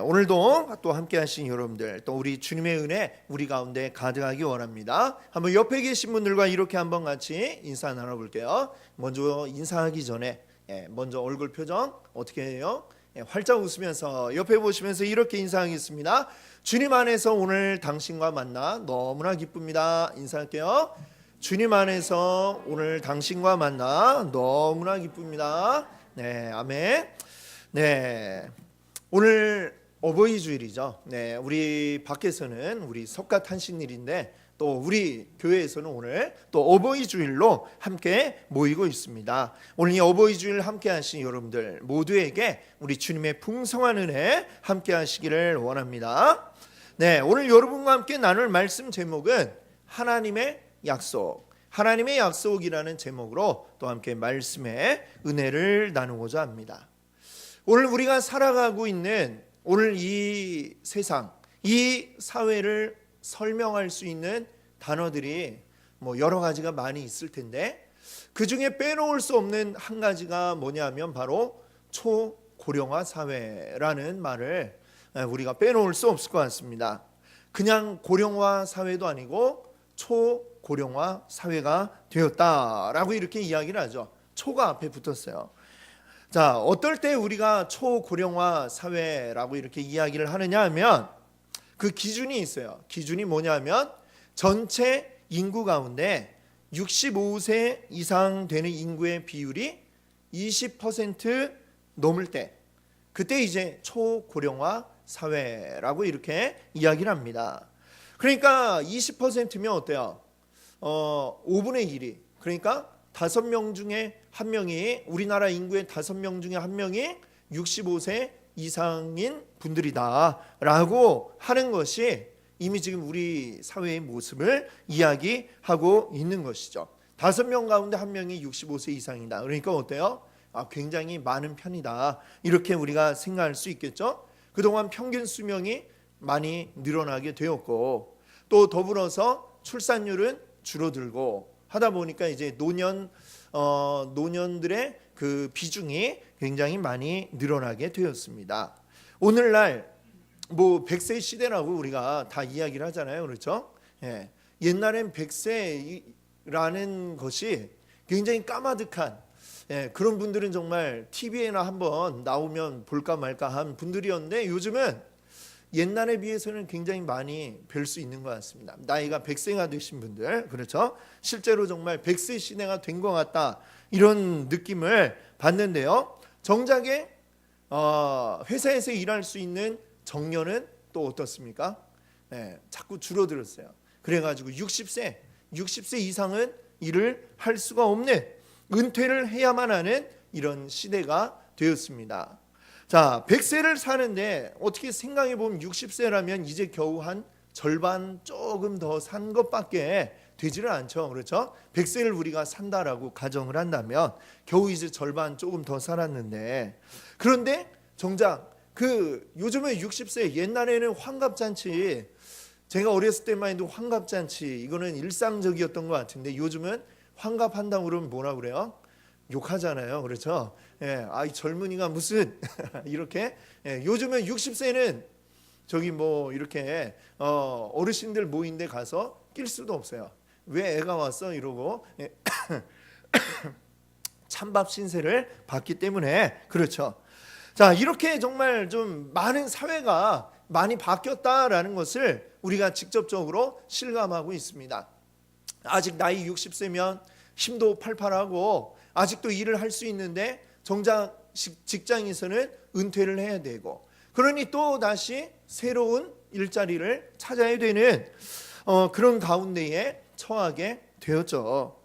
오늘도 또 함께 하신 여러분들, 또 우리 주님의 은혜 우리 가운데 가득하기 원합니다. 한번 옆에 계신 분들과 이렇게 한번 같이 인사 나눠볼게요. 먼저 인사하기 전에 먼저 얼굴 표정 어떻게 해요? 활짝 웃으면서 옆에 보시면서 이렇게 인사하겠습니다. 주님 안에서 오늘 당신과 만나 너무나 기쁩니다. 인사할게요. 주님 안에서 오늘 당신과 만나 너무나 기쁩니다. 네, 아멘. 네, 오늘 어버이 주일이죠. 네, 우리 밖에서는 우리 석가탄신일인데 또 우리 교회에서는 오늘 또 어버이 주일로 함께 모이고 있습니다. 오늘 이 어버이 주일 함께 하신 여러분들 모두에게 우리 주님의 풍성한 은혜 함께 하시기를 원합니다. 네, 오늘 여러분과 함께 나눌 말씀 제목은 하나님의 약속, 하나님의 약속이라는 제목으로 또 함께 말씀의 은혜를 나누고자 합니다. 오늘 우리가 살아가고 있는 오늘 이 세상, 이 사회를 설명할 수 있는 단어들이 여러 가지가 많이 있을 텐데 그 중에 빼놓을 수 없는 한 가지가 뭐냐면 바로 초고령화 사회라는 말을 우리가 빼놓을 수 없을 것 같습니다. 그냥 고령화 사회도 아니고 초고령화 사회가 되었다라고 이렇게 이야기를 하죠. 초가 앞에 붙었어요. 자, 어떨 때 우리가 초고령화 사회라고 이렇게 이야기를 하느냐 하면 그 기준이 있어요. 기준이 뭐냐면 전체 인구 가운데 65세 이상 되는 인구의 비율이 20% 넘을 때 그때 이제 초고령화 사회라고 이렇게 이야기를 합니다. 그러니까 20%면 어때요? 5분의 1이 그러니까 5명 중에 1명이 우리나라 인구의 5명 중에 1명이 65세 이상인 분들이다라고 하는 것이 이미 지금 우리 사회의 모습을 이야기하고 있는 것이죠. 5명 가운데 1명이 65세 이상이다. 그러니까 어때요? 굉장히 많은 편이다. 이렇게 우리가 생각할 수 있겠죠. 그동안 평균 수명이 많이 늘어나게 되었고 또 더불어서 출산율은 줄어들고 하다 보니까 이제 노년들의 그 비중이 굉장히 많이 늘어나게 되었습니다. 오늘날 100세 시대라고 우리가 다 이야기를 하잖아요. 그렇죠? 예. 옛날엔 100세라는 것이 굉장히 까마득한 그런 분들은 정말 TV에나 한번 나오면 볼까 말까 한 분들이었는데 요즘은 옛날에 비해서는 굉장히 많이 뵐 수 있는 것 같습니다. 나이가 100세가 되신 분들, 그렇죠? 실제로 정말 100세 시대가 된 것 같다 이런 느낌을 받는데요. 정작에 회사에서 일할 수 있는 정년은 또 어떻습니까? 자꾸 줄어들었어요. 그래가지고 60세 이상은 일을 할 수가 없는 은퇴를 해야만 하는 이런 시대가 되었습니다. 자, 100세를 사는데 어떻게 생각해 보면 60세라면 이제 겨우 한 절반 조금 더 산 것밖에 되지를 않죠. 그렇죠? 100세를 우리가 산다라고 가정을 한다면 겨우 이제 절반 조금 더 살았는데 그런데 정작 요즘에 60세 옛날에는 환갑잔치 제가 어렸을 때만 해도 환갑잔치 이거는 일상적이었던 것 같은데 요즘은 환갑한다고 그러면 뭐라 그래요? 욕하잖아요. 그렇죠? 이 젊은이가 무슨 이렇게 요즘은 60세는 저기 이렇게 어르신들 모인 데 가서 낄 수도 없어요. 왜 애가 왔어? 이러고 찬밥 신세를 받기 때문에 그렇죠. 자, 이렇게 정말 좀 많은 사회가 많이 바뀌었다라는 것을 우리가 직접적으로 실감하고 있습니다. 아직 나이 60세면 힘도 팔팔하고 아직도 일을 할 수 있는데 정작 직장에서는 은퇴를 해야 되고 그러니 또 다시 새로운 일자리를 찾아야 되는 그런 가운데에 처하게 되었죠.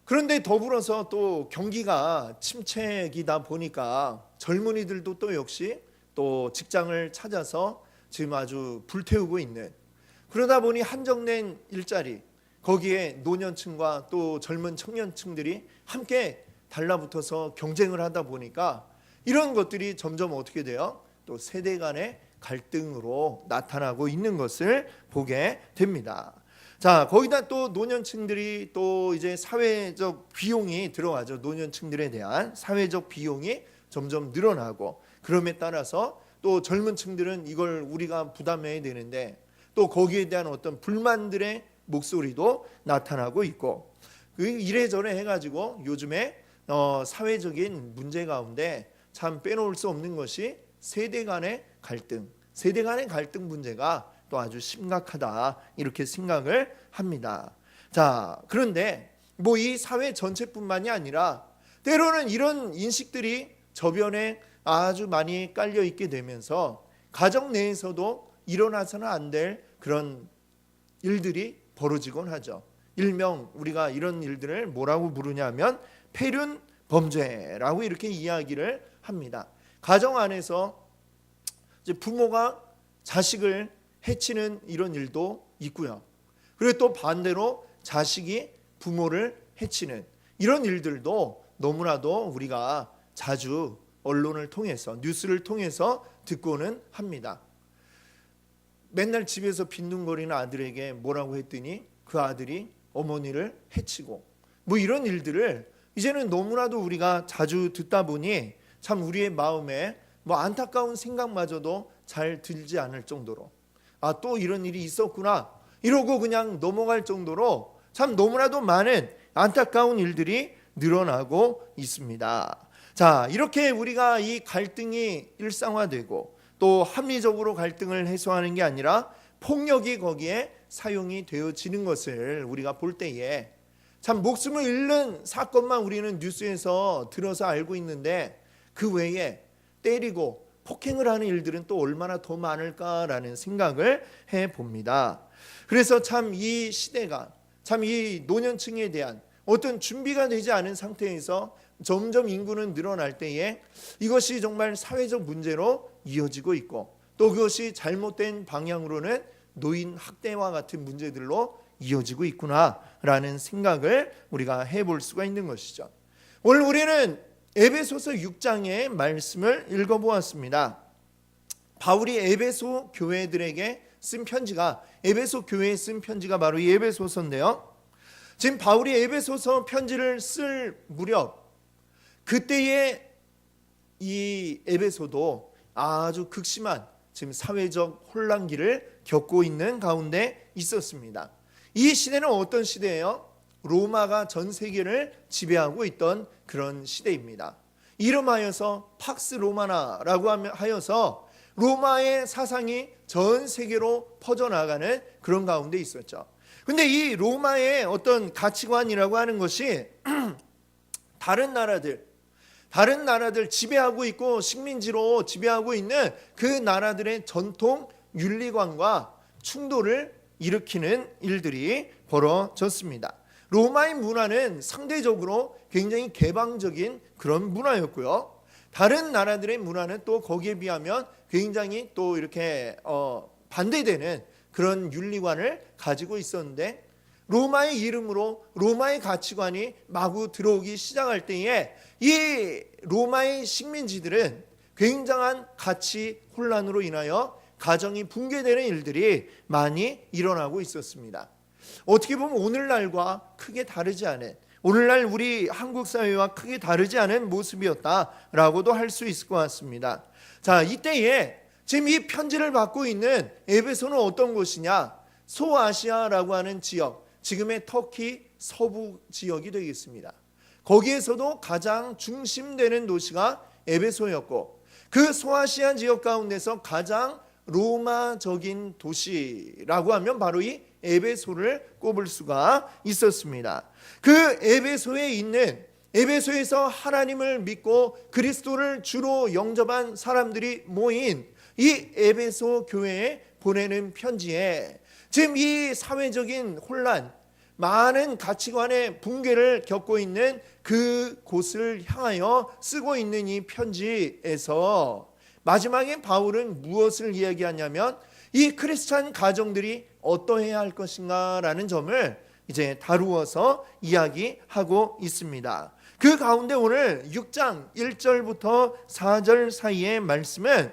그런데 더불어서 또 경기가 침체기다 보니까 젊은이들도 또 역시 또 직장을 찾아서 지금 아주 불태우고 있는 그러다 보니 한정된 일자리 거기에 노년층과 또 젊은 청년층들이 함께 달라붙어서 경쟁을 하다 보니까 이런 것들이 점점 어떻게 돼요? 또 세대 간의 갈등으로 나타나고 있는 것을 보게 됩니다. 자, 거기다 또 노년층들이 또 이제 사회적 비용이 들어가죠. 노년층들에 대한 사회적 비용이 점점 늘어나고 그럼에 따라서 또 젊은 층들은 이걸 우리가 부담해야 되는데 또 거기에 대한 어떤 불만들의 목소리도 나타나고 있고 이래저래 해가지고 요즘에 사회적인 문제 가운데 참 빼놓을 수 없는 것이 세대 간의 갈등 문제가 또 아주 심각하다 이렇게 생각을 합니다. 자, 그런데 뭐 이 사회 전체뿐만이 아니라 때로는 이런 인식들이 저변에 아주 많이 깔려 있게 되면서 가정 내에서도 일어나서는 안 될 그런 일들이 벌어지곤 하죠. 일명 우리가 이런 일들을 뭐라고 부르냐면 폐륜 범죄라고 이렇게 이야기를 합니다. 가정 안에서 이제 부모가 자식을 해치는 이런 일도 있고요. 그리고 또 반대로 자식이 부모를 해치는 이런 일들도 너무나도 우리가 자주 언론을 통해서 뉴스를 통해서 듣고는 합니다. 맨날 집에서 빈둥거리는 아들에게 뭐라고 했더니 그 아들이 어머니를 해치고 뭐 이런 일들을 이제는 너무나도 우리가 자주 듣다 보니 참 우리의 마음에 뭐 안타까운 생각마저도 잘 들지 않을 정도로 또 이런 일이 있었구나 이러고 그냥 넘어갈 정도로 참 너무나도 많은 안타까운 일들이 늘어나고 있습니다. 자, 이렇게 우리가 이 갈등이 일상화되고 또 합리적으로 갈등을 해소하는 게 아니라 폭력이 거기에 사용이 되어지는 것을 우리가 볼 때에 참 목숨을 잃는 사건만 우리는 뉴스에서 들어서 알고 있는데 그 외에 때리고 폭행을 하는 일들은 또 얼마나 더 많을까라는 생각을 해봅니다. 그래서 참 이 시대가 참 이 노년층에 대한 어떤 준비가 되지 않은 상태에서 점점 인구는 늘어날 때에 이것이 정말 사회적 문제로 이어지고 있고 또 그것이 잘못된 방향으로는 노인 학대와 같은 문제들로 이어지고 있구나라는 생각을 우리가 해볼 수가 있는 것이죠. 오늘 우리는 에베소서 6장의 말씀을 읽어보았습니다. 바울이 에베소 교회들에게 쓴 편지가 에베소 교회에 쓴 편지가 바로 이 에베소서인데요. 지금 바울이 에베소서 편지를 쓸 무렵 그때의 이 에베소도 아주 극심한 지금 사회적 혼란기를 겪고 있는 가운데 있었습니다. 이 시대는 어떤 시대예요? 로마가 전 세계를 지배하고 있던 그런 시대입니다. 이름하여서 팍스 로마나라고 하여서 로마의 사상이 전 세계로 퍼져나가는 그런 가운데 있었죠. 근데 이 로마의 어떤 가치관이라고 하는 것이 다른 나라들 지배하고 있고 식민지로 지배하고 있는 그 나라들의 전통 윤리관과 충돌을 일으키는 일들이 벌어졌습니다. 로마의 문화는 상대적으로 굉장히 개방적인 그런 문화였고요. 다른 나라들의 문화는 또 거기에 비하면 굉장히 또 이렇게 반대되는 그런 윤리관을 가지고 있었는데 로마의 이름으로 로마의 가치관이 마구 들어오기 시작할 때에 이 로마의 식민지들은 굉장한 가치 혼란으로 인하여 가정이 붕괴되는 일들이 많이 일어나고 있었습니다. 어떻게 보면 오늘날과 크게 다르지 않은 오늘날 우리 한국 사회와 크게 다르지 않은 모습이었다라고도 할 수 있을 것 같습니다. 자, 이때에 지금 이 편지를 받고 있는 에베소는 어떤 곳이냐? 소아시아라고 하는 지역, 지금의 터키 서부 지역이 되겠습니다. 거기에서도 가장 중심되는 도시가 에베소였고 그 소아시아 지역 가운데서 가장 로마적인 도시라고 하면 바로 이 에베소를 꼽을 수가 있었습니다. 그 에베소에 있는 에베소에서 하나님을 믿고 그리스도를 주로 영접한 사람들이 모인 이 에베소 교회에 보내는 편지에 지금 이 사회적인 혼란, 많은 가치관의 붕괴를 겪고 있는 그 곳을 향하여 쓰고 있는 이 편지에서 마지막에 바울은 무엇을 이야기하냐면 이 크리스찬 가정들이 어떠해야 할 것인가라는 점을 이제 다루어서 이야기하고 있습니다. 그 가운데 오늘 6장 1절부터 4절 사이의 말씀은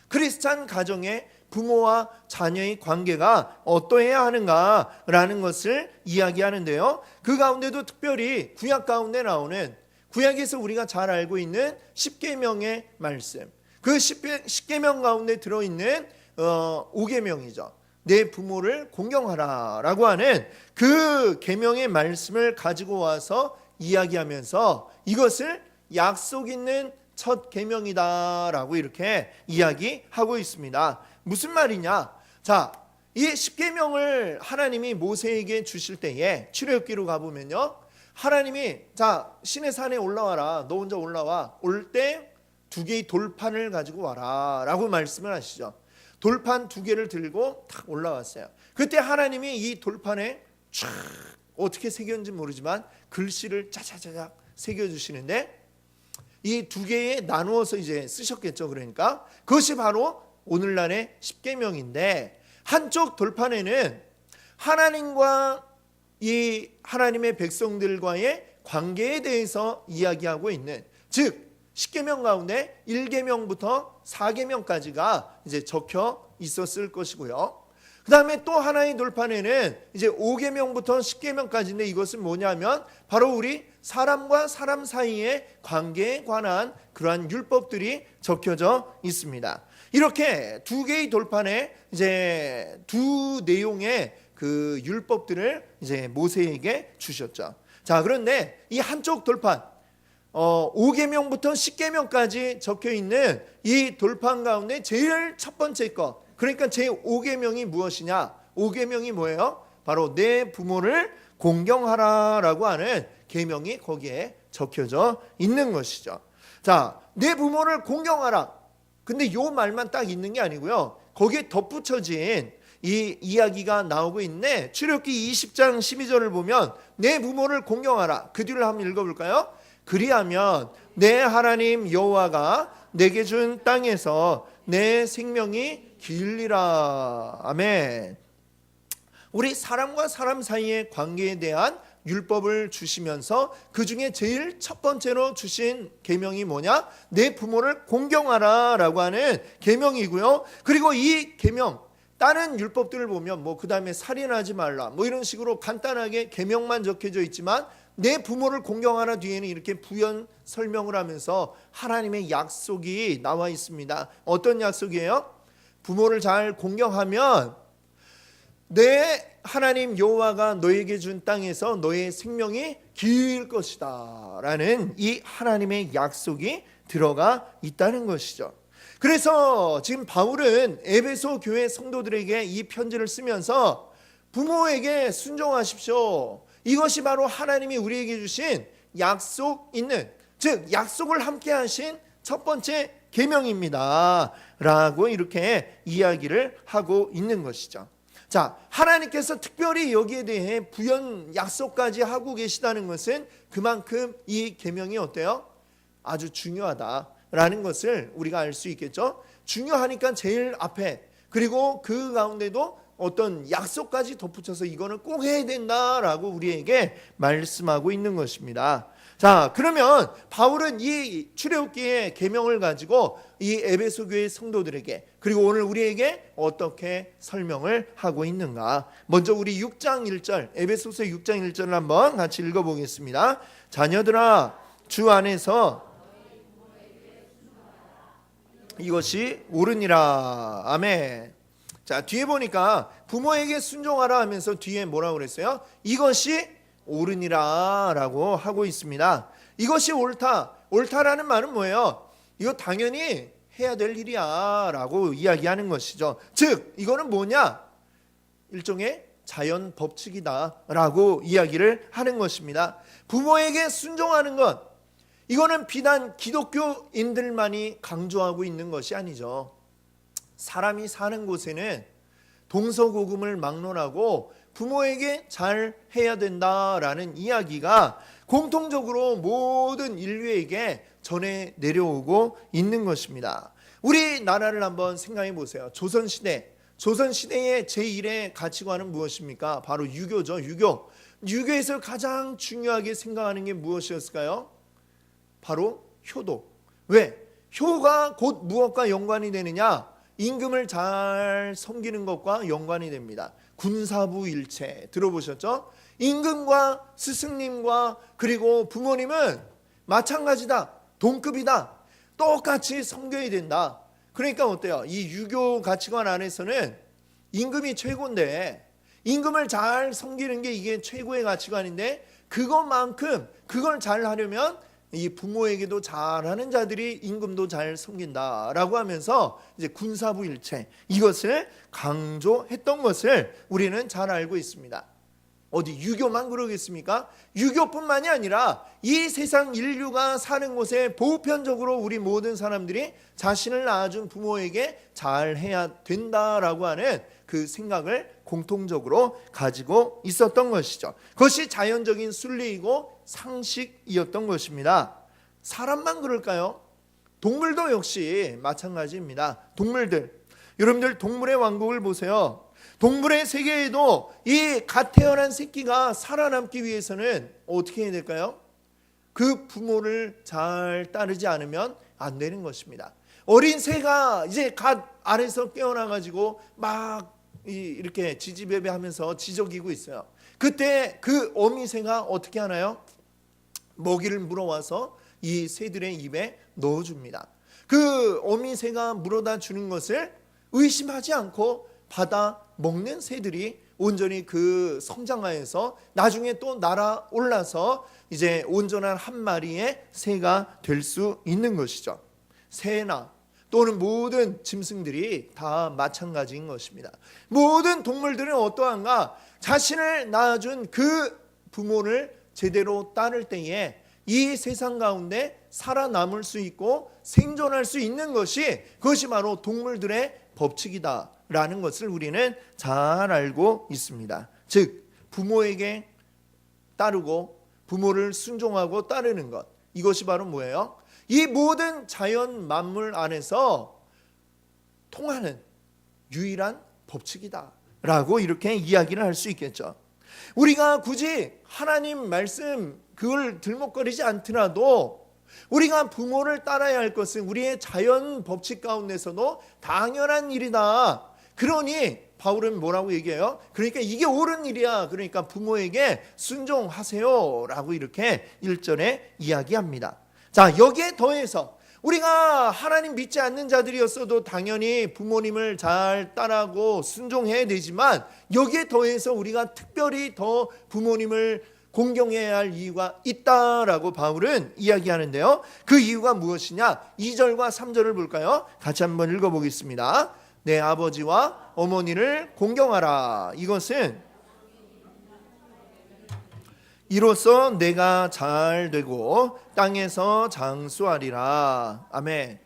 크리스찬 가정의 부모와 자녀의 관계가 어떠해야 하는가라는 것을 이야기하는데요. 그 가운데도 특별히 구약 가운데 나오는 구약에서 우리가 잘 알고 있는 십계명의 말씀, 그 10계명 가운데 들어있는 5계명이죠. 내 부모를 공경하라라고 하는 그 계명의 말씀을 가지고 와서 이야기하면서 이것을 약속 있는 첫 계명이다라고 이렇게 이야기하고 있습니다. 무슨 말이냐? 자, 이 10계명을 하나님이 모세에게 주실 때에 출애굽기로 가보면요, 하나님이 자 시내산에 올라와라, 너 혼자 올라와, 올 때 2개의 돌판을 가지고 와라 라고 말씀을 하시죠. 돌판 2개를 들고 탁 올라왔어요. 그때 하나님이 이 돌판에 쫙 어떻게 새겼는지 모르지만 글씨를 짜자자작 새겨주시는데 이 2개에 나누어서 이제 쓰셨겠죠. 그러니까 그것이 바로 오늘날의 10계명인데, 한쪽 돌판에는 하나님과 이 하나님의 백성들과의 관계에 대해서 이야기하고 있는, 즉 10계명 가운데 1계명부터 4계명까지가 이제 적혀 있었을 것이고요. 그 다음에 또 하나의 돌판에는 이제 5계명부터 10계명까지인데 이것은 뭐냐면 바로 우리 사람과 사람 사이의 관계에 관한 그러한 율법들이 적혀져 있습니다. 이렇게 2개의 돌판에 이제 2 내용의 그 율법들을 이제 모세에게 주셨죠. 자, 그런데 이 한쪽 돌판 5계명부터 10계명까지 적혀 있는 이 돌판 가운데 제일 첫 번째 것, 그러니까 제 5계명이 무엇이냐? 5계명이 뭐예요? 바로 내 부모를 공경하라라고 하는 계명이 거기에 적혀져 있는 것이죠. 자, 내 부모를 공경하라. 근데 요 말만 딱 있는 게 아니고요, 거기에 덧붙여진 이 이야기가 나오고 있네. 출애굽기 20장 12절을 보면 내 부모를 공경하라. 그 뒤를 한번 읽어볼까요? 그리하면 내 하나님 여호와가 내게 준 땅에서 내 생명이 길리라. 아멘. 우리 사람과 사람 사이의 관계에 대한 율법을 주시면서 그 중에 제일 첫 번째로 주신 계명이 뭐냐? 내 부모를 공경하라라고 하는 계명이고요. 그리고 이 계명, 다른 율법들을 보면 뭐 그 다음에 살인하지 말라 뭐 이런 식으로 간단하게 계명만 적혀져 있지만 내 부모를 공경하라 뒤에는 이렇게 부연 설명을 하면서 하나님의 약속이 나와 있습니다. 어떤 약속이에요? 부모를 잘 공경하면 내 하나님 여호와가 너에게 준 땅에서 너의 생명이 길 것이다 라는 이 하나님의 약속이 들어가 있다는 것이죠. 그래서 지금 바울은 에베소 교회 성도들에게 이 편지를 쓰면서 부모에게 순종하십시오. 이것이 바로 하나님이 우리에게 주신 약속 있는, 즉 약속을 함께 하신 첫 번째 계명입니다 라고 이렇게 이야기를 하고 있는 것이죠. 자, 하나님께서 특별히 여기에 대해 부연 약속까지 하고 계시다는 것은 그만큼 이 계명이 어때요? 아주 중요하다라는 것을 우리가 알 수 있겠죠. 중요하니까 제일 앞에, 그리고 그 가운데도 어떤 약속까지 덧붙여서 이거는 꼭 해야 된다라고 우리에게 말씀하고 있는 것입니다. 자, 그러면 바울은 이 출애굽기의 계명을 가지고 이 에베소 교회 성도들에게, 그리고 오늘 우리에게 어떻게 설명을 하고 있는가? 먼저 우리 6장 1절, 에베소서 6장 1절을 한번 같이 읽어보겠습니다. 자녀들아, 주 안에서 이것이 옳으니라. 아멘. 자, 뒤에 보니까 부모에게 순종하라 하면서 뒤에 뭐라고 그랬어요? 이것이 옳으니라 라고 하고 있습니다. 이것이 옳다. 옳다라는 말은 뭐예요? 이거 당연히 해야 될 일이야 라고 이야기하는 것이죠. 즉 이거는 뭐냐? 일종의 자연 법칙이다 라고 이야기를 하는 것입니다. 부모에게 순종하는 것, 이거는 비단 기독교인들만이 강조하고 있는 것이 아니죠. 사람이 사는 곳에는 동서고금을 막론하고 부모에게 잘 해야 된다라는 이야기가 공통적으로 모든 인류에게 전해 내려오고 있는 것입니다. 우리나라를 한번 생각해 보세요. 조선시대의 제1의 가치관은 무엇입니까? 바로 유교죠. 유교에서 가장 중요하게 생각하는 게 무엇이었을까요? 바로 효도. 왜? 효가 곧 무엇과 연관이 되느냐? 임금을 잘 섬기는 것과 연관이 됩니다. 군사부일체 들어보셨죠? 임금과 스승님과 그리고 부모님은 마찬가지다. 동급이다. 똑같이 섬겨야 된다. 그러니까 어때요? 이 유교 가치관 안에서는 임금이 최고인데 임금을 잘 섬기는 게 이게 최고의 가치관인데 그것만큼 그걸 잘 하려면 이 부모에게도 잘하는 자들이 임금도 잘 섬긴다라고 하면서 이제 군사부일체 이것을 강조했던 것을 우리는 잘 알고 있습니다. 어디 유교만 그러겠습니까? 유교뿐만이 아니라 이 세상 인류가 사는 곳에 보편적으로 우리 모든 사람들이 자신을 낳아준 부모에게 잘해야 된다라고 하는 그 생각을 공통적으로 가지고 있었던 것이죠. 그것이 자연적인 순리이고 상식이었던 것입니다. 사람만 그럴까요? 동물도 역시 마찬가지입니다. 동물들, 여러분들 동물의 왕국을 보세요. 동물의 세계에도 이 갓 태어난 새끼가 살아남기 위해서는 어떻게 해야 될까요? 그 부모를 잘 따르지 않으면 안 되는 것입니다. 어린 새가 이제 갓 알에서 깨어나가지고 막 이렇게 지지배배하면서 지저귀고 있어요. 그때 그 어미새가 어떻게 하나요? 먹이를 물어와서 이 새들의 입에 넣어줍니다. 그 어미새가 물어다 주는 것을 의심하지 않고 받아 먹는 새들이 온전히 그 성장하여서 나중에 또 날아올라서 이제 온전한 한 마리의 새가 될 수 있는 것이죠. 새나 또는 모든 짐승들이 다 마찬가지인 것입니다. 모든 동물들은 어떠한가? 자신을 낳아준 그 부모를 제대로 따를 때에 이 세상 가운데 살아남을 수 있고 생존할 수 있는 것이 그것이 바로 동물들의 법칙이다라는 것을 우리는 잘 알고 있습니다. 즉 부모에게 따르고 부모를 순종하고 따르는 것, 이것이 바로 뭐예요? 이 모든 자연 만물 안에서 통하는 유일한 법칙이다라고 이렇게 이야기를 할 수 있겠죠. 우리가 굳이 하나님 말씀 그걸 들먹거리지 않더라도 우리가 부모를 따라야 할 것은 우리의 자연 법칙 가운데서도 당연한 일이다. 그러니 바울은 뭐라고 얘기해요? 그러니까 이게 옳은 일이야. 그러니까 부모에게 순종하세요 라고 이렇게 1절에 이야기합니다. 자, 여기에 더해서 우리가 하나님 믿지 않는 자들이었어도 당연히 부모님을 잘 따라고 순종해야 되지만 여기에 더해서 우리가 특별히 더 부모님을 공경해야 할 이유가 있다라고 바울은 이야기하는데요. 그 이유가 무엇이냐? 2절과 3절을 볼까요? 같이 한번 읽어보겠습니다. 내 아버지와 어머니를 공경하라. 이것은 이로써 내가 잘 되고 땅에서 장수하리라. 아멘.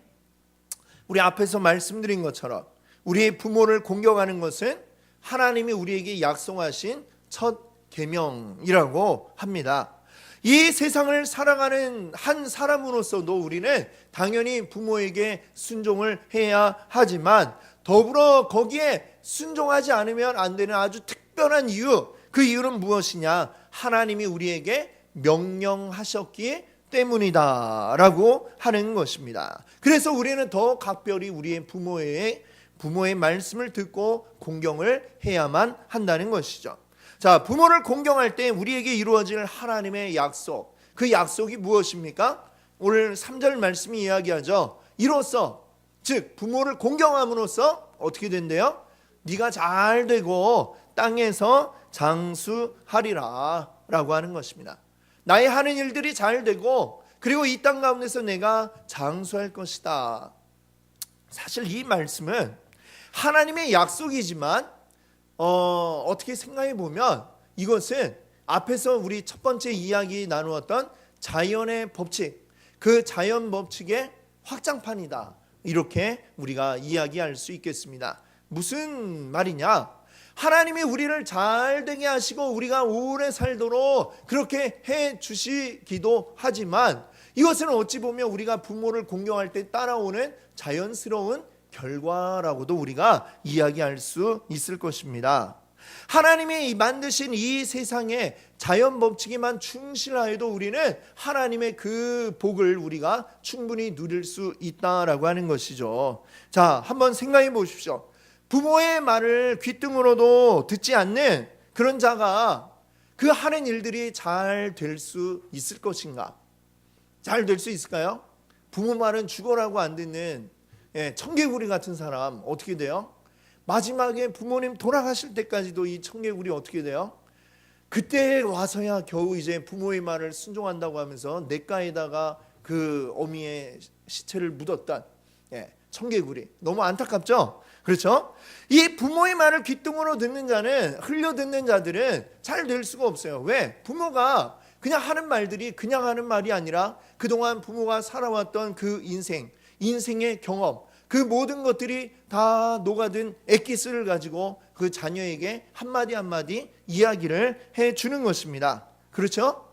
우리 앞에서 말씀드린 것처럼 우리의 부모를 공경하는 것은 하나님이 우리에게 약속하신 첫 계명이라고 합니다. 이 세상을 살아가는 한 사람으로서도 우리는 당연히 부모에게 순종을 해야 하지만 더불어 거기에 순종하지 않으면 안 되는 아주 특별한 이유, 그 이유는 무엇이냐? 하나님이 우리에게 명령하셨기 때문이다 라고 하는 것입니다. 그래서 우리는 더 각별히 우리의 부모의 말씀을 듣고 공경을 해야만 한다는 것이죠. 자, 부모를 공경할 때 우리에게 이루어질 하나님의 약속, 그 약속이 무엇입니까? 오늘 3절 말씀이 이야기하죠. 이로써, 즉 부모를 공경함으로써 어떻게 된대요? 네가 잘 되고 땅에서 장수하리라 라고 하는 것입니다. 나의 하는 일들이 잘 되고 그리고 이 땅 가운데서 내가 장수할 것이다. 사실 이 말씀은 하나님의 약속이지만 어떻게 생각해 보면 이것은 앞에서 우리 첫 번째 이야기 나누었던 자연의 법칙, 그 자연 법칙의 확장판이다. 이렇게 우리가 이야기할 수 있겠습니다. 무슨 말이냐? 하나님이 우리를 잘 되게 하시고 우리가 오래 살도록 그렇게 해 주시기도 하지만 이것은 어찌 보면 우리가 부모를 공경할 때 따라오는 자연스러운 결과라고도 우리가 이야기할 수 있을 것입니다. 하나님이 만드신 이 세상에 자연 법칙에만 충실하여도 우리는 하나님의 그 복을 우리가 충분히 누릴 수 있다라고 하는 것이죠. 자, 한번 생각해 보십시오. 부모의 말을 귓등으로도 듣지 않는 그런 자가 그 하는 일들이 잘 될 수 있을 것인가? 잘 될 수 있을까요? 부모 말은 죽어라고 안 듣는 청개구리 같은 사람 어떻게 돼요? 마지막에 부모님 돌아가실 때까지도 이 청개구리 어떻게 돼요? 그때 와서야 겨우 이제 부모의 말을 순종한다고 하면서 냇가에다가 그 어미의 시체를 묻었던 청개구리. 너무 안타깝죠? 그렇죠? 이 부모의 말을 귓등으로 듣는 자는, 흘려 듣는 자들은 잘 될 수가 없어요. 왜? 부모가 그냥 하는 말들이 그냥 하는 말이 아니라 그동안 부모가 살아왔던 그 인생의 경험, 그 모든 것들이 다 녹아든 엑기스를 가지고 그 자녀에게 한마디 한마디 이야기를 해주는 것입니다. 그렇죠?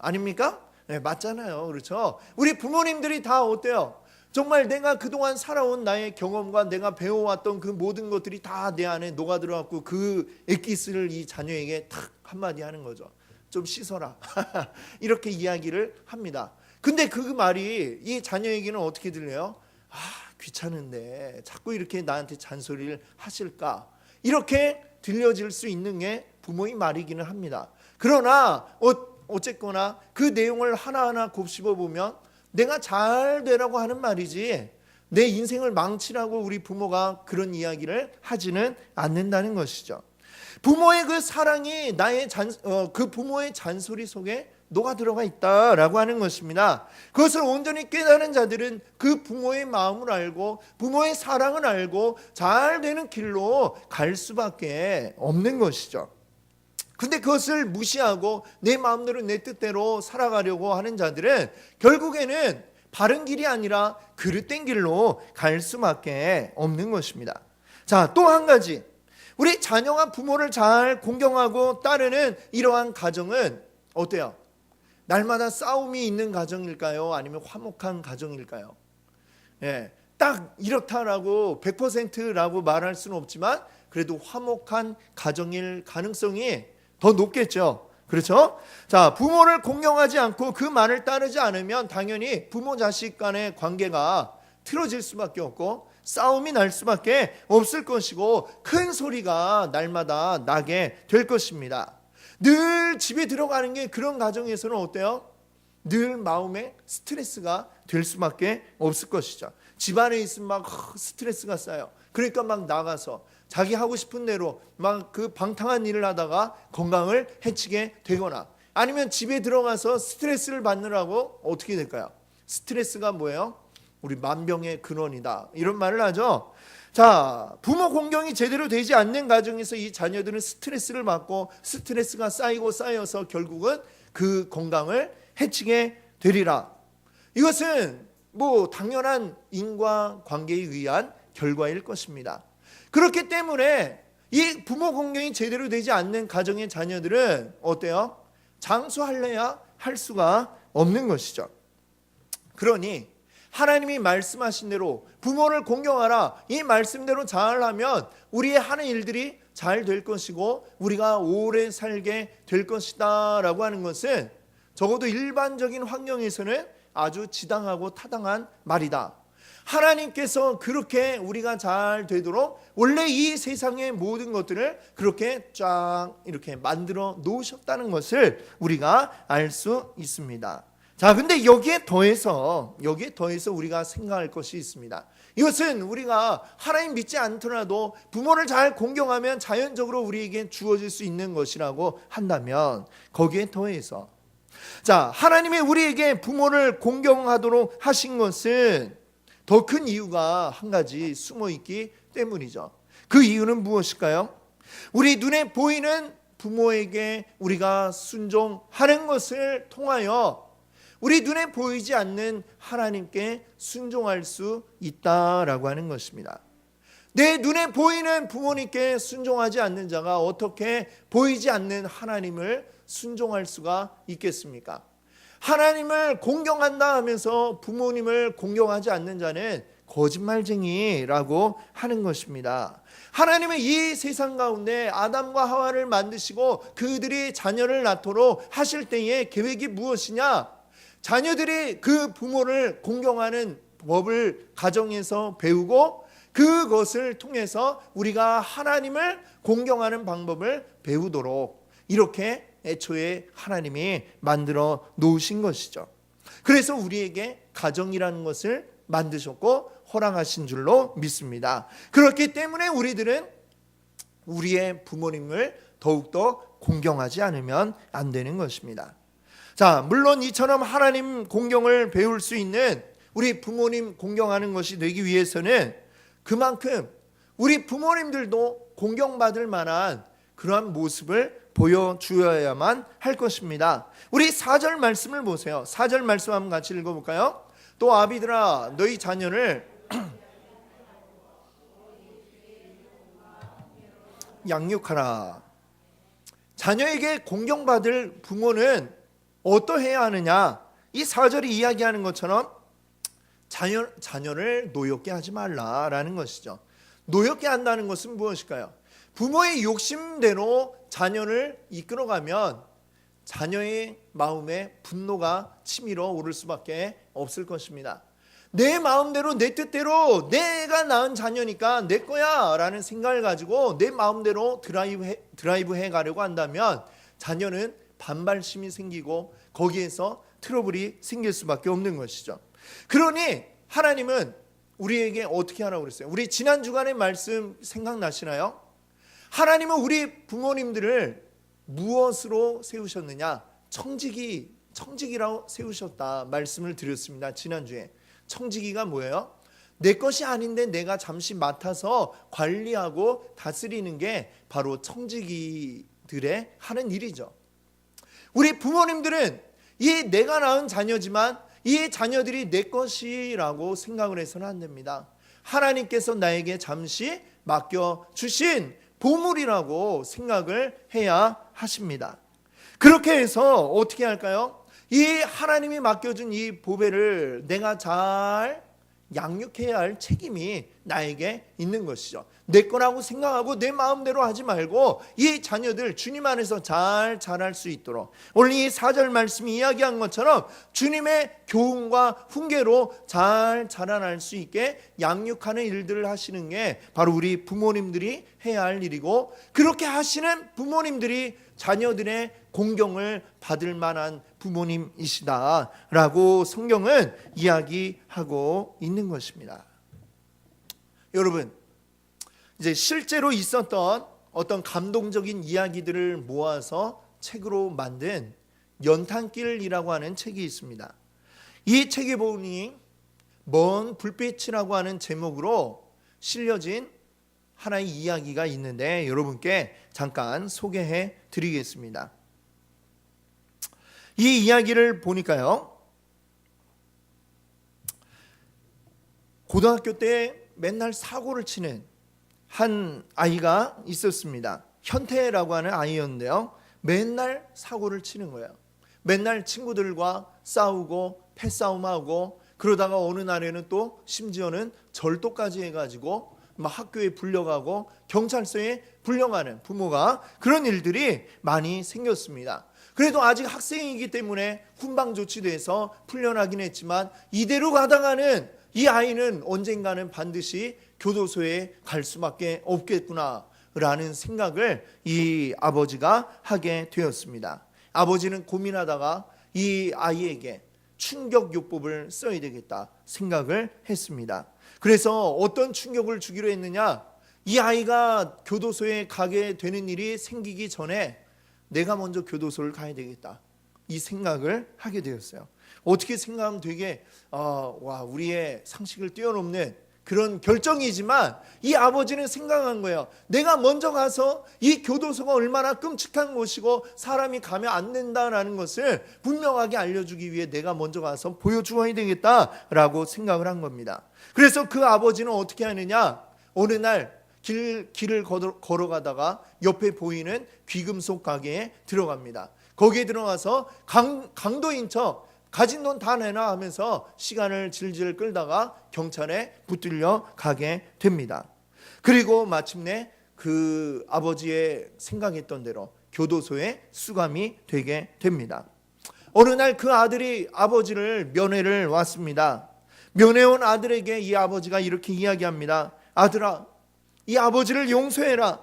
아닙니까? 맞잖아요. 그렇죠? 우리 부모님들이 다 어때요? 정말 내가 그동안 살아온 나의 경험과 내가 배워왔던 그 모든 것들이 다 내 안에 녹아들어갖고 그 엑기스를 이 자녀에게 탁 한마디 하는 거죠. 좀 씻어라. 이렇게 이야기를 합니다. 근데 그 말이 이 자녀에게는 어떻게 들려요? 귀찮은데 자꾸 이렇게 나한테 잔소리를 하실까? 이렇게 들려질 수 있는 게 부모의 말이기는 합니다. 그러나 어쨌거나 그 내용을 하나하나 곱씹어 보면 내가 잘 되라고 하는 말이지 내 인생을 망치라고 우리 부모가 그런 이야기를 하지는 않는다는 것이죠. 부모의 그 사랑이 나의 그 부모의 잔소리 속에 녹아 들어가 있다라고 하는 것입니다. 그것을 온전히 깨달은 자들은 그 부모의 마음을 알고 부모의 사랑을 알고 잘 되는 길로 갈 수밖에 없는 것이죠. 근데 그것을 무시하고 내 마음대로 내 뜻대로 살아가려고 하는 자들은 결국에는 바른 길이 아니라 그릇된 길로 갈 수밖에 없는 것입니다. 자, 또 한 가지, 우리 자녀가 부모를 잘 공경하고 따르는 이러한 가정은 어때요? 날마다 싸움이 있는 가정일까요? 아니면 화목한 가정일까요? 딱 이렇다라고 100%라고 말할 수는 없지만 그래도 화목한 가정일 가능성이 더 높겠죠. 그렇죠? 자, 부모를 공경하지 않고 그 말을 따르지 않으면 당연히 부모 자식 간의 관계가 틀어질 수밖에 없고 싸움이 날 수밖에 없을 것이고 큰 소리가 날마다 나게 될 것입니다. 늘 집에 들어가는 게 그런 가정에서는 어때요? 늘 마음에 스트레스가 될 수밖에 없을 것이죠. 집안에 있으면 막 스트레스가 쌓여. 그러니까 막 나가서 자기 하고 싶은 대로 막 그 방탕한 일을 하다가 건강을 해치게 되거나 아니면 집에 들어가서 스트레스를 받느라고 어떻게 될까요? 스트레스가 뭐예요? 우리 만병의 근원이다. 이런 말을 하죠. 자, 부모 공경이 제대로 되지 않는 가정에서 이 자녀들은 스트레스를 받고 스트레스가 쌓이고 쌓여서 결국은 그 건강을 해치게 되리라. 이것은 뭐 당연한 인과관계에 의한 결과일 것입니다. 그렇기 때문에 이 부모 공경이 제대로 되지 않는 가정의 자녀들은 어때요? 장수할래야 할 수가 없는 것이죠. 그러니 하나님이 말씀하신 대로 부모를 공경하라, 이 말씀대로 잘하면 우리의 하는 일들이 잘 될 것이고 우리가 오래 살게 될 것이다 라고 하는 것은 적어도 일반적인 환경에서는 아주 지당하고 타당한 말이다. 하나님께서 그렇게 우리가 잘 되도록 원래 이 세상의 모든 것들을 그렇게 쫙 이렇게 만들어 놓으셨다는 것을 우리가 알 수 있습니다. 자, 근데 여기에 더해서 우리가 생각할 것이 있습니다. 이것은 우리가 하나님 믿지 않더라도 부모를 잘 공경하면 자연적으로 우리에게 주어질 수 있는 것이라고 한다면 거기에 더해서 자, 하나님이 우리에게 부모를 공경하도록 하신 것은 더 큰 이유가 한 가지 숨어 있기 때문이죠. 그 이유는 무엇일까요? 우리 눈에 보이는 부모에게 우리가 순종하는 것을 통하여 우리 눈에 보이지 않는 하나님께 순종할 수 있다라고 하는 것입니다. 내 눈에 보이는 부모님께 순종하지 않는 자가 어떻게 보이지 않는 하나님을 순종할 수가 있겠습니까? 하나님을 공경한다 하면서 부모님을 공경하지 않는 자는 거짓말쟁이라고 하는 것입니다. 하나님은 이 세상 가운데 아담과 하와를 만드시고 그들이 자녀를 낳도록 하실 때의 계획이 무엇이냐? 자녀들이 그 부모를 공경하는 법을 가정에서 배우고 그것을 통해서 우리가 하나님을 공경하는 방법을 배우도록 이렇게 애초에 하나님이 만들어 놓으신 것이죠. 그래서 우리에게 가정이라는 것을 만드셨고 허락하신 줄로 믿습니다. 그렇기 때문에 우리들은 우리의 부모님을 더욱더 공경하지 않으면 안 되는 것입니다. 자, 물론 이처럼 하나님 공경을 배울 수 있는 우리 부모님 공경하는 것이 되기 위해서는 그만큼 우리 부모님들도 공경받을 만한 그러한 모습을 보여주어야만 할 것입니다. 우리 4절 말씀을 보세요. 4절 말씀 한번 같이 읽어볼까요? 또 아비들아 너희 자녀를 양육하라. 자녀에게 공경받을 부모는 어떠해야 하느냐? 이 4절이 이야기하는 것처럼 자녀를 노엽게 하지 말라라는 것이죠. 노엽게 한다는 것은 무엇일까요? 부모의 욕심대로 자녀를 이끌어가면 자녀의 마음에 분노가 치밀어 오를 수밖에 없을 것입니다. 내 마음대로 내 뜻대로 내가 낳은 자녀니까 내 거야 라는 생각을 가지고 내 마음대로 드라이브 해가려고 한다면 자녀는 반발심이 생기고 거기에서 트러블이 생길 수밖에 없는 것이죠. 그러니 하나님은 우리에게 어떻게 하라고 그랬어요? 우리 지난 주간의 말씀 생각나시나요? 하나님은 우리 부모님들을 무엇으로 세우셨느냐? 청지기라고 세우셨다 말씀을 드렸습니다. 지난주에. 청지기가 뭐예요? 내 것이 아닌데 내가 잠시 맡아서 관리하고 다스리는 게 바로 청지기들의 하는 일이죠. 우리 부모님들은 이 내가 낳은 자녀지만 이 자녀들이 내 것이라고 생각을 해서는 안 됩니다. 하나님께서 나에게 잠시 맡겨주신 보물이라고 생각을 해야 하십니다. 그렇게 해서 어떻게 할까요? 이 하나님이 맡겨준 이 보배를 내가 잘 양육해야 할 책임이 나에게 있는 것이죠. 내 거라고 생각하고 내 마음대로 하지 말고 이 자녀들 주님 안에서 잘 자랄 수 있도록 오늘 이 4절 말씀이 이야기한 것처럼 주님의 교훈과 훈계로 잘 자라날 수 있게 양육하는 일들을 하시는 게 바로 우리 부모님들이 해야 할 일이고, 그렇게 하시는 부모님들이 자녀들의 공경을 받을 만한 부모님이시다라고 성경은 이야기하고 있는 것입니다. 여러분, 이제 실제로 있었던 어떤 감동적인 이야기들을 모아서 책으로 만든 연탄길이라고 하는 책이 있습니다. 이 책에 보니 먼 불빛이라고 하는 제목으로 실려진 하나의 이야기가 있는데 여러분께 잠깐 소개해 드리겠습니다. 이 이야기를 보니까요, 고등학교 때 맨날 사고를 치는 한 아이가 있었습니다. 현태라고 하는 아이였는데요, 맨날 사고를 치는 거예요. 맨날 친구들과 싸우고 패싸움하고, 그러다가 어느 날에는 또 심지어는 절도까지 해가지고 막 학교에 불려가고 경찰서에 불려가는 부모가, 그런 일들이 많이 생겼습니다. 그래도 아직 학생이기 때문에 훈방 조치돼서 풀려나긴 했지만 이대로 가다가는 이 아이는 언젠가는 반드시 교도소에 갈 수밖에 없겠구나라는 생각을 이 아버지가 하게 되었습니다. 아버지는 고민하다가 이 아이에게 충격요법을 써야 되겠다 생각을 했습니다. 그래서 어떤 충격을 주기로 했느냐, 이 아이가 교도소에 가게 되는 일이 생기기 전에 내가 먼저 교도소를 가야 되겠다, 이 생각을 하게 되었어요. 어떻게 생각하면 되게 우리의 상식을 뛰어넘는 그런 결정이지만 이 아버지는 생각한 거예요. 내가 먼저 가서 이 교도소가 얼마나 끔찍한 곳이고 사람이 가면 안 된다라는 것을 분명하게 알려주기 위해 내가 먼저 가서 보여주어야 되겠다라고 생각을 한 겁니다. 그래서 그 아버지는 어떻게 하느냐, 어느 날 길을 걸어가다가 옆에 보이는 귀금속 가게에 들어갑니다. 거기에 들어가서 강도인 척 가진 돈 다 내놔 하면서 시간을 질질 끌다가 경찰에 붙들려 가게 됩니다. 그리고 마침내 그 아버지의 생각했던 대로 교도소에 수감이 되게 됩니다. 어느 날 그 아들이 아버지를 면회를 왔습니다. 면회 온 아들에게 이 아버지가 이렇게 이야기합니다. 아들아, 이 아버지를 용서해라.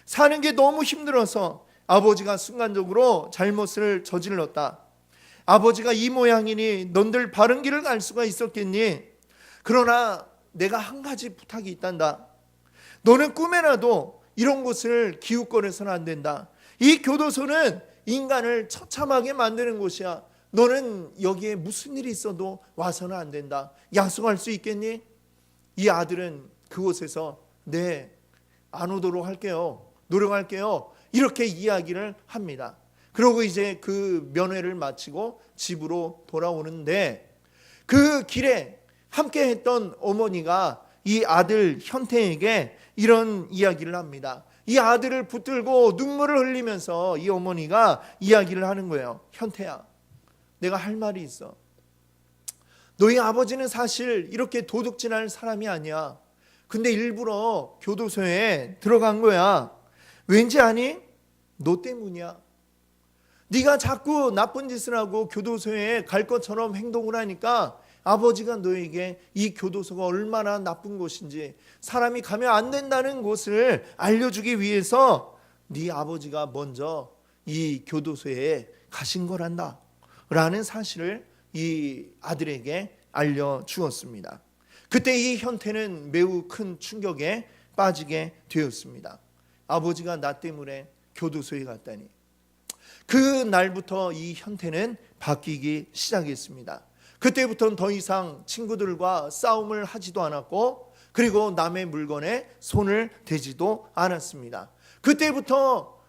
사는 게 너무 힘들어서 아버지가 순간적으로 잘못을 저질렀다. 아버지가 이 모양이니 넌들 바른 길을 갈 수가 있었겠니? 그러나 내가 한 가지 부탁이 있단다. 너는 꿈에라도 이런 곳을 기웃거려서는 안 된다. 이 교도소는 인간을 처참하게 만드는 곳이야. 너는 여기에 무슨 일이 있어도 와서는 안 된다. 약속할 수 있겠니? 이 아들은 그곳에서 네, 안 오도록 할게요. 노력할게요. 이렇게 이야기를 합니다. 그러고 이제 그 면회를 마치고 집으로 돌아오는데 그 길에 함께 했던 어머니가 이 아들 현태에게 이런 이야기를 합니다. 이 아들을 붙들고 눈물을 흘리면서 이 어머니가 이야기를 하는 거예요. 현태야, 내가 할 말이 있어. 너희 아버지는 사실 이렇게 도둑질할 사람이 아니야. 근데 일부러 교도소에 들어간 거야. 왠지 아니? 너 때문이야. 네가 자꾸 나쁜 짓을 하고 교도소에 갈 것처럼 행동을 하니까 아버지가 너에게 이 교도소가 얼마나 나쁜 곳인지, 사람이 가면 안 된다는 곳을 알려주기 위해서 네 아버지가 먼저 이 교도소에 가신 거란다 라는 사실을 이 아들에게 알려주었습니다. 그때 이 현태는 매우 큰 충격에 빠지게 되었습니다. 아버지가 나 때문에 교도소에 갔다니. 그 날부터 이 현태는 바뀌기 시작했습니다. 그때부터는 더 이상 친구들과 싸움을 하지도 않았고, 그리고 남의 물건에 손을 대지도 않았습니다. 그때부터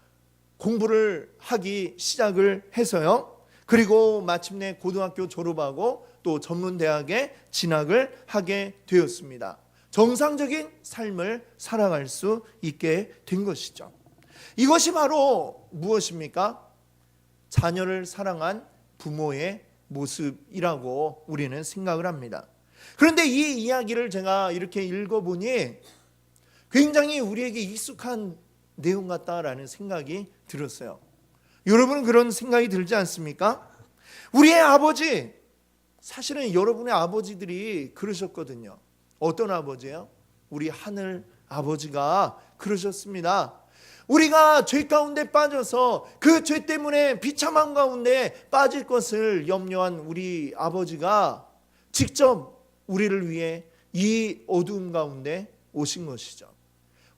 공부를 하기 시작을 해서요. 그리고 마침내 고등학교 졸업하고 또 전문대학에 진학을 하게 되었습니다. 정상적인 삶을 살아갈 수 있게 된 것이죠. 이것이 바로 무엇입니까? 자녀를 사랑한 부모의 모습이라고 우리는 생각을 합니다. 그런데 이 이야기를 제가 이렇게 읽어보니 굉장히 우리에게 익숙한 내용 같다라는 생각이 들었어요. 여러분은 그런 생각이 들지 않습니까? 우리의 아버지, 사실은 여러분의 아버지들이 그러셨거든요. 어떤 아버지예요? 우리 하늘 아버지가 그러셨습니다. 우리가 죄 가운데 빠져서 그 죄 때문에 비참한 가운데 빠질 것을 염려한 우리 아버지가 직접 우리를 위해 이 어두움 가운데 오신 것이죠.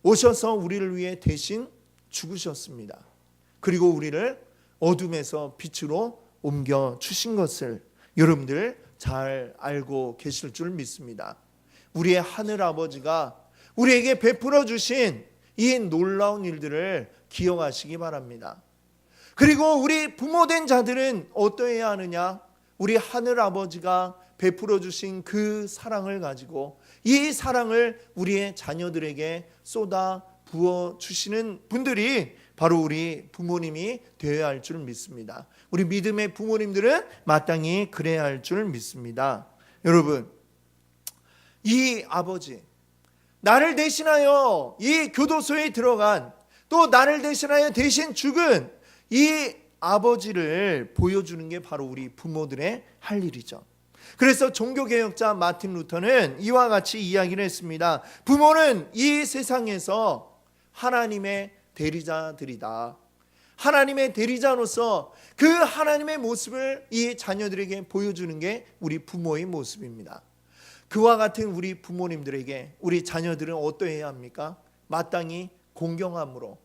오셔서 우리를 위해 대신 죽으셨습니다. 그리고 우리를 어둠에서 빛으로 옮겨 주신 것을 여러분들 잘 알고 계실 줄 믿습니다. 우리의 하늘 아버지가 우리에게 베풀어 주신 이 놀라운 일들을 기억하시기 바랍니다. 그리고 우리 부모된 자들은 어떠해야 하느냐? 우리 하늘 아버지가 베풀어 주신 그 사랑을 가지고 이 사랑을 우리의 자녀들에게 쏟아 부어 주시는 분들이 바로 우리 부모님이 되어야 할 줄 믿습니다. 우리 믿음의 부모님들은 마땅히 그래야 할 줄 믿습니다. 여러분, 이 아버지, 나를 대신하여 이 교도소에 들어간, 또 나를 대신하여 대신 죽은 이 아버지를 보여주는 게 바로 우리 부모들의 할 일이죠. 그래서 종교개혁자 마틴 루터는 이와 같이 이야기를 했습니다. 부모는 이 세상에서 하나님의 대리자들이다. 하나님의 대리자로서 그 하나님의 모습을 이 자녀들에게 보여주는 게 우리 부모의 모습입니다. 그와 같은 우리 부모님들에게 우리 자녀들은 어떠해야 합니까? 마땅히 공경함으로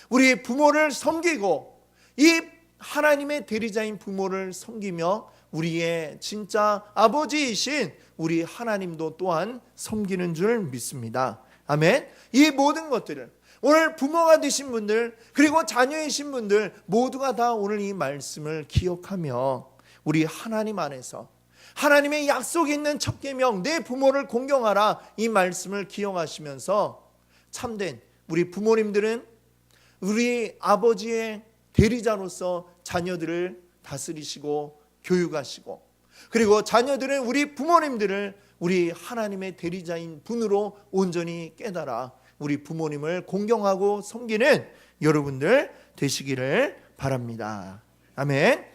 우리 부모를 섬기고 이 하나님의 대리자인 부모를 섬기며 우리의 진짜 아버지이신 우리 하나님도 또한 섬기는 줄 믿습니다. 아멘. 이 모든 것들을 오늘 부모가 되신 분들, 그리고 자녀이신 분들 모두가 다 오늘 이 말씀을 기억하며 우리 하나님 안에서 하나님의 약속이 있는 첫 계명, 내 부모를 공경하라, 이 말씀을 기억하시면서 참된 우리 부모님들은 우리 아버지의 대리자로서 자녀들을 다스리시고 교육하시고, 그리고 자녀들은 우리 부모님들을 우리 하나님의 대리자인 분으로 온전히 깨달아 우리 부모님을 공경하고 섬기는 여러분들 되시기를 바랍니다. 아멘.